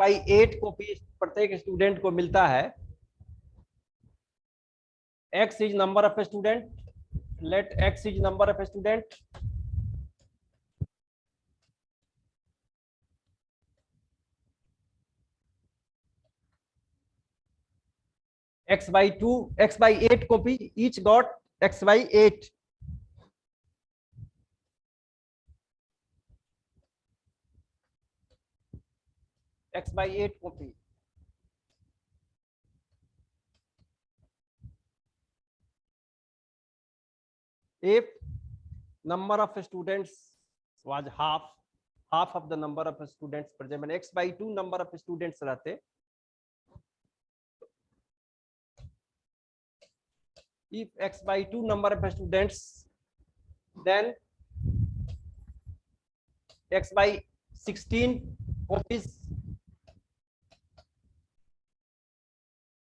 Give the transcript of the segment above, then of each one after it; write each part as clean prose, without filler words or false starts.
x/8 copy प्रत्येक student को मिलता है। x is number of student, let x is number of student, x/2 x/8 copy each got x/8, x/8 copy. If number of students was half of the number of students present, x/2 number of students रहते, if x/2 number of students, then x/16 copies,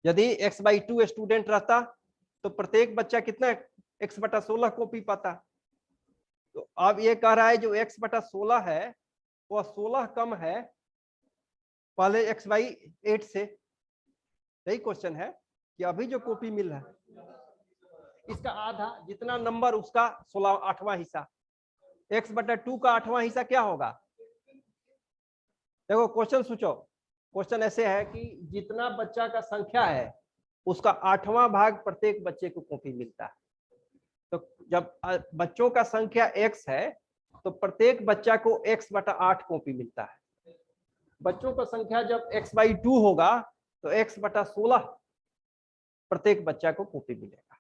यदि x/2 student रहता तो प्रत्येक बच्चा कितना x/16 copy पाता। तो अब ये कह रहा है जो x/16 है वह 16 कम है पहले x/8 से। यही क्वेश्चन है कि अभी जो कॉपी मिल रहा है इसका आधा, जितना नंबर उसका 16 8वां हिस्सा, x/2 का 8वां हिस्सा क्या होगा। देखो क्वेश्चन सोचो, क्वेश्चन ऐसे है कि जितना बच्चा का संख्या है उसका 8वां भाग प्रत्येक बच्चे को कॉपी मिलता है। तो जब बच्चों का संख्या x है तो प्रत्येक बच्चा को x/8 कॉपी मिलता है। बच्चों का संख्या जब x/2 होगा तो x/16 प्रत्येक बच्चा को कॉपी मिलेगा।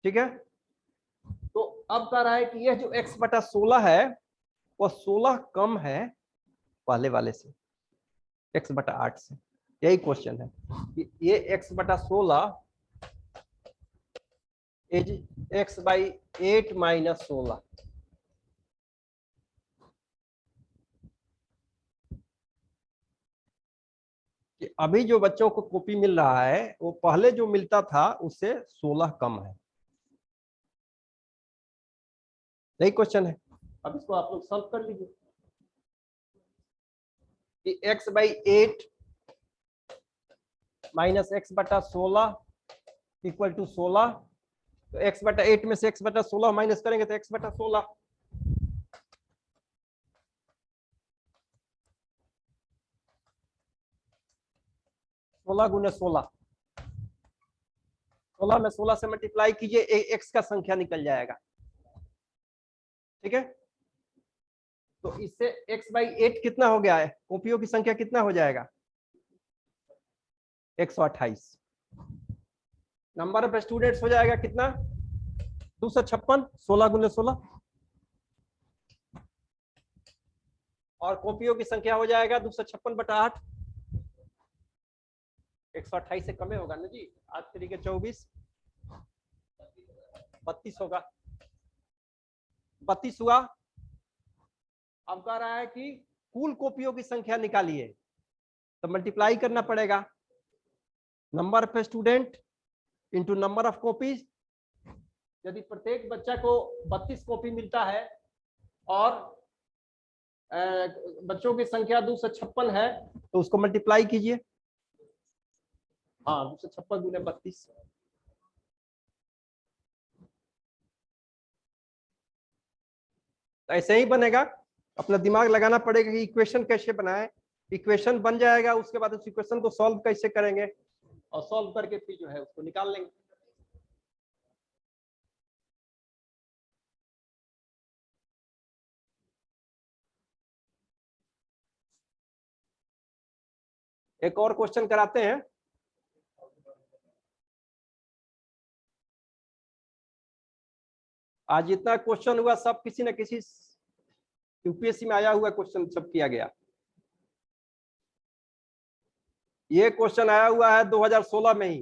ठीक है, तो अब कह रहा है कि यह जो x/16 है वह 16 कम है पहले वाले से, x/8 से। यही क्वेश्चन है कि ये x/16 इज x/8 - 16। कि अभी जो बच्चों को कॉपी मिल रहा है वो पहले जो मिलता था उससे 16 कम है। यही क्वेश्चन है। अब इसको आप लोग सॉल्व कर लीजिए कि x/8 - x/16 इक्वल टू 16। तो x/8 में से x/16 माइनस करेंगे तो x/16, सोलह गुने 16, 16 में 16 से मल्टीप्लाई कीजिए, x का संख्या निकल जाएगा। ठीक है, तो इससे x/8 कितना हो गया है, कॉपियों की संख्या कितना हो जाएगा 128। नंबर ऑफ स्टूडेंट्स हो जाएगा कितना 256, 16 गुने 16, और कॉपियों की संख्या हो जाएगा 256/8। 128 से कम होगा ना जी, 8 तरीके 24, 32 होगा, 32 हुआ। अब कह रहा है कि कुल कॉपियों की संख्या निकालिए, तो मल्टीप्लाई करना पड़ेगा number of student into number of copies. यदि प्रत्येक बच्चा को 32 कॉपी मिलता है और बच्चों की संख्या 256 है तो उसको मल्टीप्लाई कीजिए। हाँ, 256 गुने 32, तो ऐसे ही बनेगा। अपना दिमाग लगाना पड़ेगा कि इक्वेशन कैसे बनाए। इक्वेशन बन जाएगा, उसके बाद उस इक्वेशन को सॉल्व कैसे करेंगे और सॉल्व करके फिर जो है उसको निकाल लेंगे। एक और क्वेश्चन कराते हैं। आज जितना क्वेश्चन हुआ सब किसी न किसी यूपीएससी में आया हुआ क्वेश्चन सब किया गया। ये क्वेश्चन आया हुआ है 2016 में ही।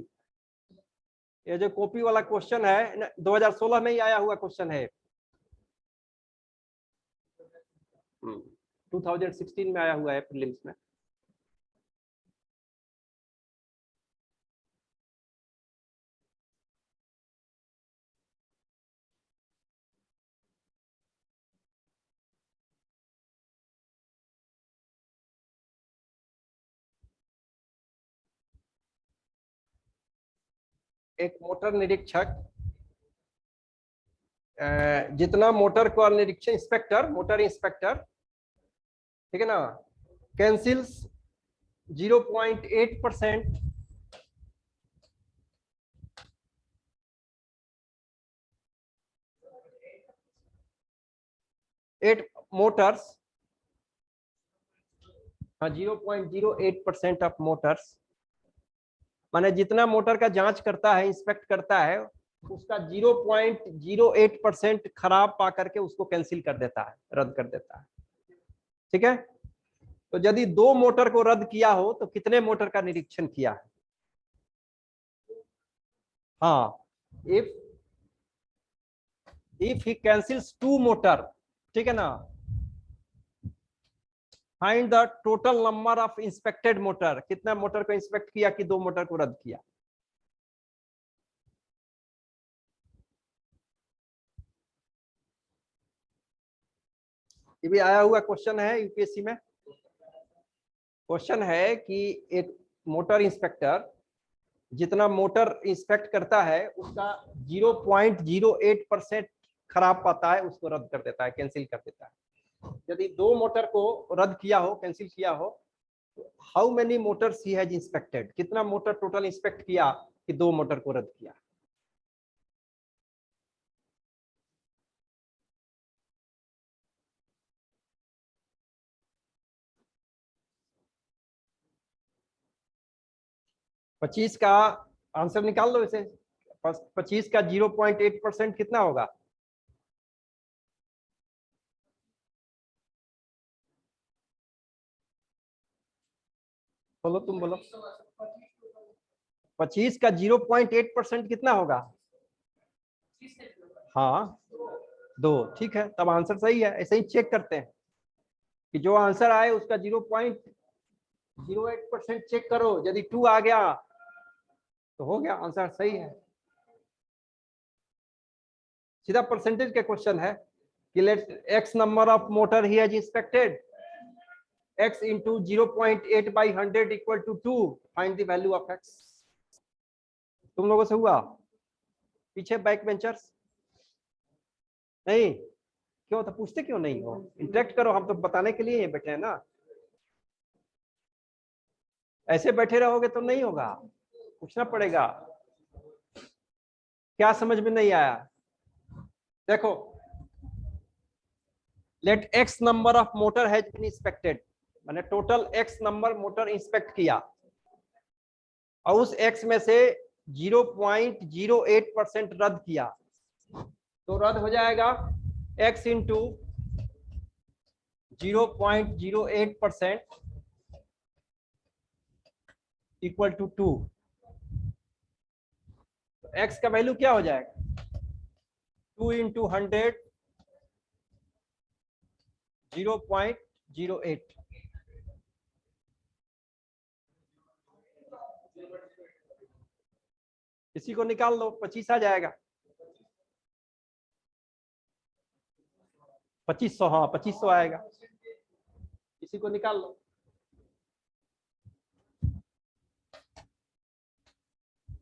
ये जो कॉपी वाला क्वेश्चन है 2016 में ही आया हुआ क्वेश्चन है। 2016 में आया हुआ है प्रीलिम्स में। एक मोटर निरीक्षक जितना मोटर का निरीक्षण इंस्पेक्टर, मोटर इंस्पेक्टर, ठीक है ना, कैंसिल्स 0.8% एट मोटर्स, हाँ 0.08% ऑफ मोटर्स, माने जितना मोटर का जांच करता है, इंस्पेक्ट करता है, उसका 0.08% खराब पा करके उसको कैंसिल कर देता है, रद्द कर देता है। ठीक है, तो यदि 2 मोटर को रद्द किया हो तो कितने मोटर का निरीक्षण किया है? हाँ, इफ ही कैंसिल्स 2 मोटर, ठीक है ना, find the total number of inspected motor, कितना मोटर को इंस्पेक्ट किया कि 2 मोटर को रद्द किया? ये भी आया हुआ क्वेश्चन है यूपीएससी में। क्वेश्चन है कि एक मोटर इंस्पेक्टर जितना मोटर इंस्पेक्ट करता है उसका 0.08% खराब पाता है, उसको रद्द कर देता है, कैंसिल कर देता है। यदि 2 मोटर को रद्द किया हो, कैंसिल किया हो, how many Motors he has inspected, कितना मोटर टोटल इंस्पेक्ट किया कि 2 मोटर को रद्द किया? पच्चीस का आंसर निकाल लो इसे। 25 का 0.8% कितना होगा? बोलो, तुम बोलो। 25 का 0.8% कितना होगा? हाँ 2, ठीक है, तब आंसर सही है। ऐसे ही चेक करते हैं कि जो आंसर आए उसका 0.08% चेक करो, यदि 2 आ गया तो हो गया, आंसर सही है। सीधा परसेंटेज का क्वेश्चन है कि let x number of motor he has inspected, x into 0.8 by 100 equal to 2, find the value of x। तुम लोगों से हुआ? पीछे बैक बेंचर्स नहीं? क्यों, तो पूछते क्यों नहीं हो? इंटरेक्ट करो, हम तो बताने के लिए बैठे हैं ना। ऐसे बैठे रहोगे तो नहीं होगा, पूछना पड़ेगा। क्या समझ में नहीं आया? देखो, let x number of motor has been inspected, मैंने total x number motor inspect किया और उस एक्स में से 0.08% रद्द किया, तो रद्द हो जाएगा x into 0.08% equal to 2। x का वैल्यू क्या हो जाएगा? 2 इंटू 100 0.08। इसी को निकाल लो, 25 आ जाएगा। 2500, हाँ 2500 आएगा। इसी को निकाल लो।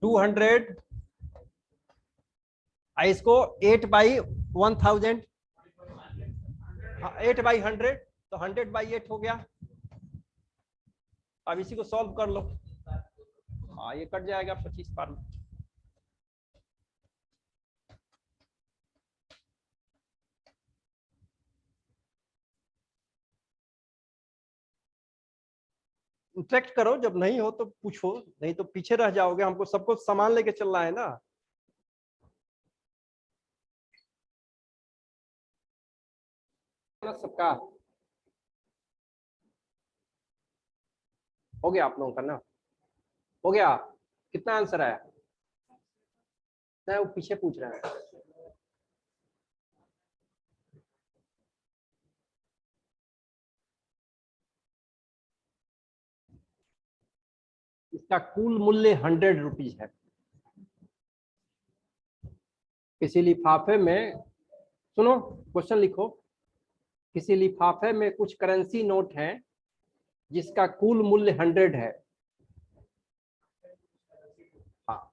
200, इसको 8/1000, 8/100, तो 100/8 हो गया। अब इसी को सॉल्व कर लो, हाँ ये कट जाएगा 25 पार में। इंटरेक्ट करो, जब नहीं हो तो पूछो, नहीं तो पीछे रह जाओगे, हमको सबको सामान लेके चलना है ना। सबका हो गया आप लोगों का ना? हो गया? कितना आंसर आया? नहीं, वो पीछे पूछ रहा है। इसका कुल मूल्य 100 रुपीज है। किसी लिफाफे में, सुनो क्वेश्चन लिखो, किसी लिफाफे में कुछ करेंसी नोट हैं जिसका कुल मूल्य 100 है। हाँ,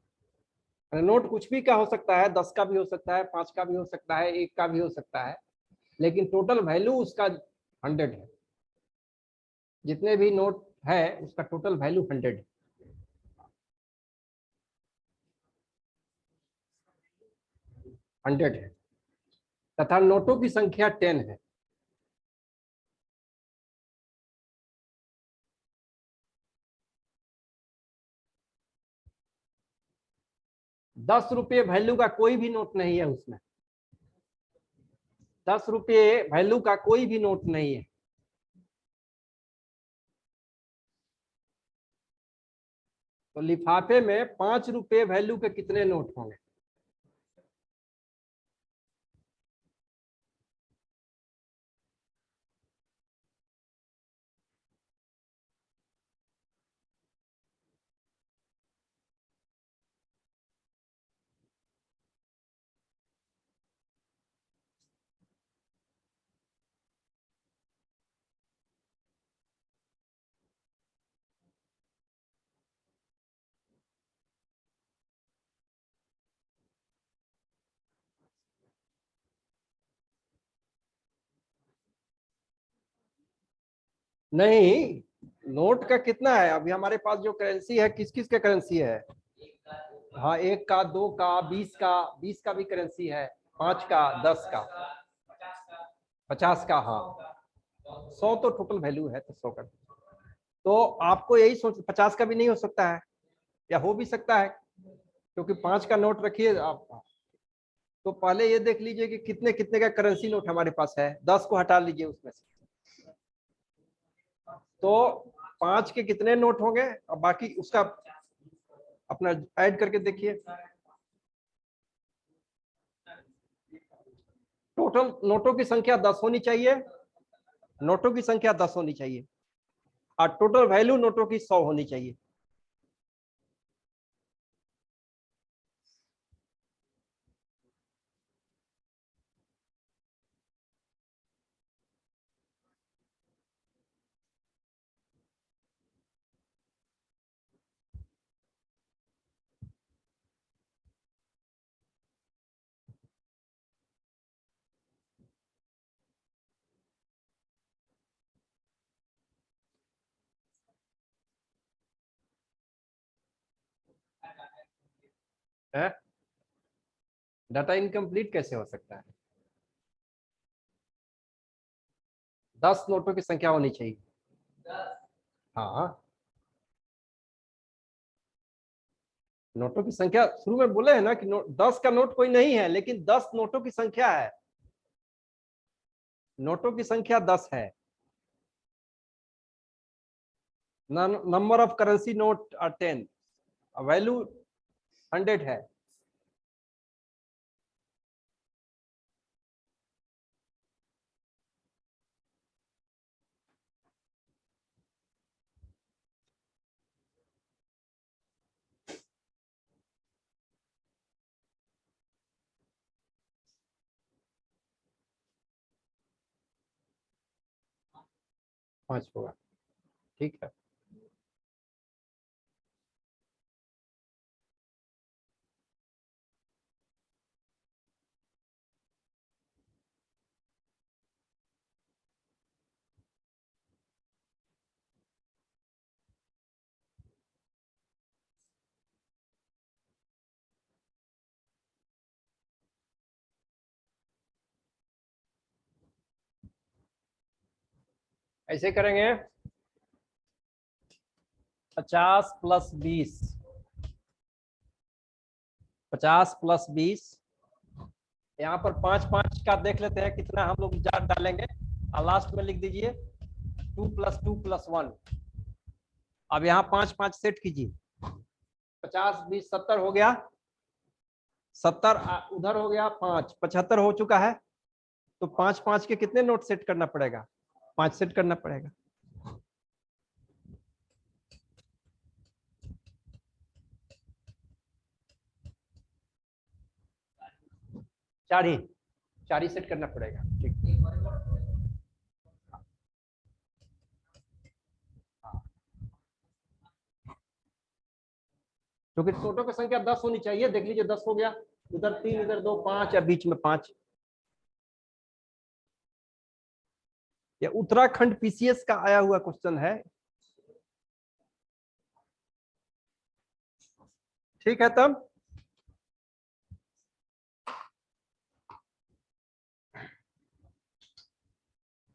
नोट कुछ भी का हो सकता है, 10 का भी हो सकता है, 5 का भी हो सकता है, 1 का भी हो सकता है, लेकिन टोटल वैल्यू उसका 100 है। जितने भी नोट है उसका टोटल वैल्यू 100 है। हंड्रेड है तथा नोटों की संख्या 10 है। ₹10 वैल्यू का कोई भी नोट नहीं है उसमें। ₹10 वैल्यू का कोई भी नोट नहीं है। तो लिफाफे में ₹5 वैल्यू के कितने नोट होंगे? नहीं, नोट का कितना है? अभी हमारे पास जो करेंसी है किस किस का करेंसी है? हाँ, 1 का, 2 का, 20 का, 20 का भी करेंसी है, 5 का, 10 का, 50 का। हाँ, 100 तो टोटल वैल्यू है, तो 100 का। तो आपको यही सोच, 50 का भी नहीं हो सकता है, या हो भी सकता है, क्योंकि 5 का नोट रखिए आप। तो पहले ये देख लीजिए कि कितने कितने का करेंसी नोट हमारे पास है, 10 को हटा लीजिए उसमें से। तो 5 के कितने नोट होंगे और बाकी उसका अपना ऐड करके देखिए। टोटल नोटों की संख्या 10 होनी चाहिए, नोटों की संख्या 10 होनी चाहिए, और टोटल वैल्यू नोटों की 100 होनी चाहिए। है? डाटा इनकम्प्लीट कैसे हो सकता है? 10 नोटों की संख्या होनी चाहिए। हाँ, नोटों की संख्या शुरू में बोले हैं ना कि 10 का नोट कोई नहीं है, लेकिन 10 नोटों की संख्या है। नोटों की संख्या 10 है। Number of currency note are 10, value 100 है। पांच होगा, ठीक है। ऐसे करेंगे, 50 प्लस 20, 50 प्लस 20, यहाँ पर 5 5 का देख लेते हैं कितना हम लोग डालेंगे, और लास्ट में लिख दीजिए 2 + 2 + 1। अब यहाँ 5 5 सेट कीजिए, 50 20 70 हो गया, 70 उधर हो गया, 5 75 हो चुका है। तो 5 5 के कितने नोट सेट करना पड़ेगा? 5 सेट करना पड़ेगा। चार ही, 4 ही सेट करना पड़ेगा, ठीक। क्योंकि छोटों की संख्या 10 होनी चाहिए। देख लीजिए 10 हो गया, इधर 3, इधर 2, 5 या बीच में 5। ये उत्तराखंड पीसीएस का आया हुआ क्वेश्चन है। ठीक है तब